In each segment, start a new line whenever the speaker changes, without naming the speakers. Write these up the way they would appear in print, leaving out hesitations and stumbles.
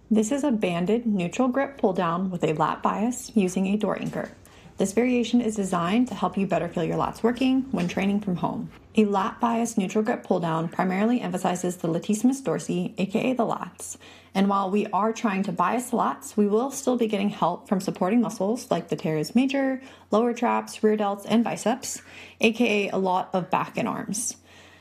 This is a banded neutral grip pull down with a lat bias using a door anchor. This variation is designed to help you better feel your lats working when training from home. A lat bias neutral grip pull down primarily emphasizes the latissimus dorsi, aka the lats. And while we are trying to bias the lats, we will still be getting help from supporting muscles like the teres major, lower traps, rear delts, and biceps, aka a lot of back and arms.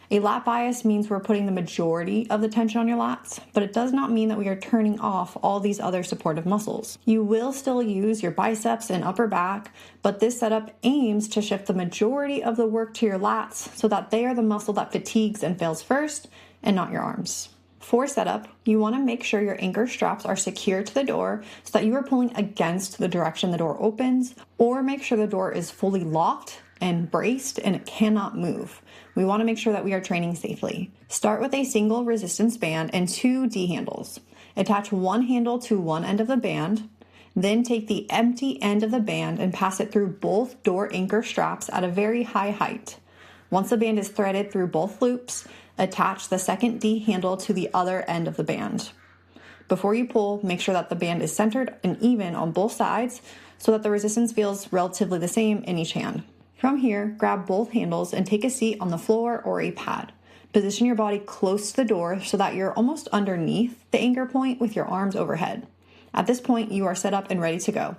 A lat bias means we're putting the majority of the tension on your lats, but it does not mean that we are turning off all these other supportive muscles. You will still use your biceps and upper back, but this setup aims to shift the majority of the work to your lats so that they are the muscle that fatigues and fails first, and not your arms. For setup, you want to make sure your anchor straps are secure to the door so that you are pulling against the direction the door opens, or make sure the door is fully locked and braced and it cannot move. We want to make sure that we are training safely. Start with a single resistance band and 2 D handles. Attach one handle to one end of the band, then take the empty end of the band and pass it through both door anchor straps at a very high height. Once the band is threaded through both loops, attach the second D handle to the other end of the band. Before you pull, make sure that the band is centered and even on both sides so that the resistance feels relatively the same in each hand. From here, grab both handles and take a seat on the floor or a pad. Position your body close to the door so that you're almost underneath the anchor point with your arms overhead. At this point, you are set up and ready to go.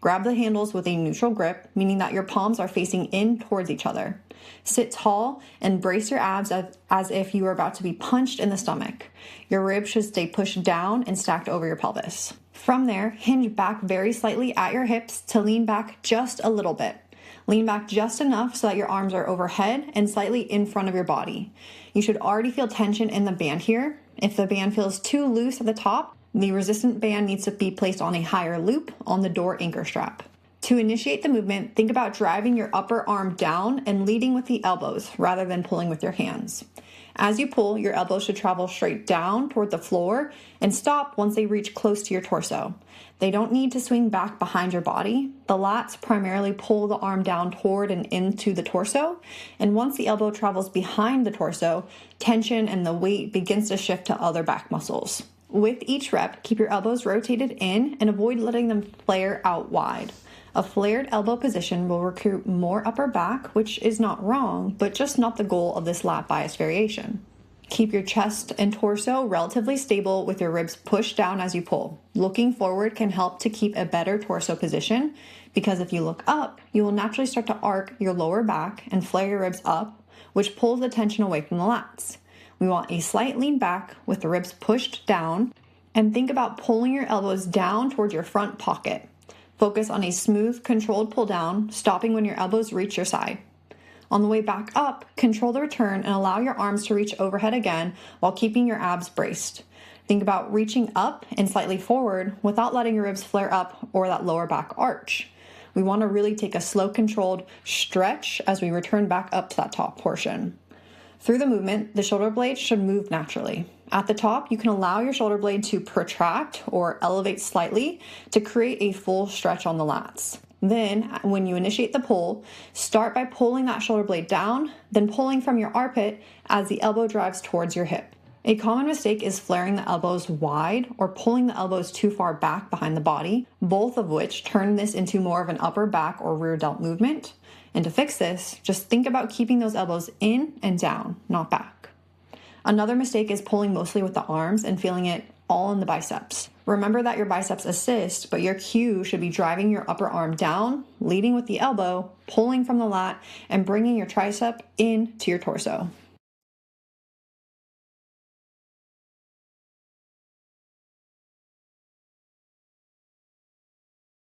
Grab the handles with a neutral grip, meaning that your palms are facing in towards each other. Sit tall and brace your abs as if you are about to be punched in the stomach. Your ribs should stay pushed down and stacked over your pelvis. From there, hinge back very slightly at your hips to lean back just a little bit. Lean back just enough so that your arms are overhead and slightly in front of your body. You should already feel tension in the band here. If the band feels too loose at the top, the resistant band needs to be placed on a higher loop on the door anchor strap. To initiate the movement, think about driving your upper arm down and leading with the elbows rather than pulling with your hands. As you pull, your elbows should travel straight down toward the floor and stop once they reach close to your torso. They don't need to swing back behind your body. The lats primarily pull the arm down toward and into the torso, and once the elbow travels behind the torso, tension and the weight begins to shift to other back muscles. With each rep, keep your elbows rotated in and avoid letting them flare out wide. A flared elbow position will recruit more upper back, which is not wrong, but just not the goal of this lat bias variation. Keep your chest and torso relatively stable with your ribs pushed down as you pull. Looking forward can help to keep a better torso position because if you look up, you will naturally start to arc your lower back and flare your ribs up, which pulls the tension away from the lats. We want a slight lean back with the ribs pushed down, and think about pulling your elbows down towards your front pocket. Focus on a smooth, controlled pull down, stopping when your elbows reach your side. On the way back up, control the return and allow your arms to reach overhead again while keeping your abs braced. Think about reaching up and slightly forward without letting your ribs flare up or that lower back arch. We want to really take a slow, controlled stretch as we return back up to that top portion. Through the movement, the shoulder blades should move naturally. At the top, you can allow your shoulder blade to protract or elevate slightly to create a full stretch on the lats. Then, when you initiate the pull, start by pulling that shoulder blade down, then pulling from your armpit as the elbow drives towards your hip. A common mistake is flaring the elbows wide or pulling the elbows too far back behind the body, both of which turn this into more of an upper back or rear delt movement. And to fix this, just think about keeping those elbows in and down, not back. Another mistake is pulling mostly with the arms and feeling it all in the biceps. Remember that your biceps assist, but your cue should be driving your upper arm down, leading with the elbow, pulling from the lat, and bringing your tricep in to your torso.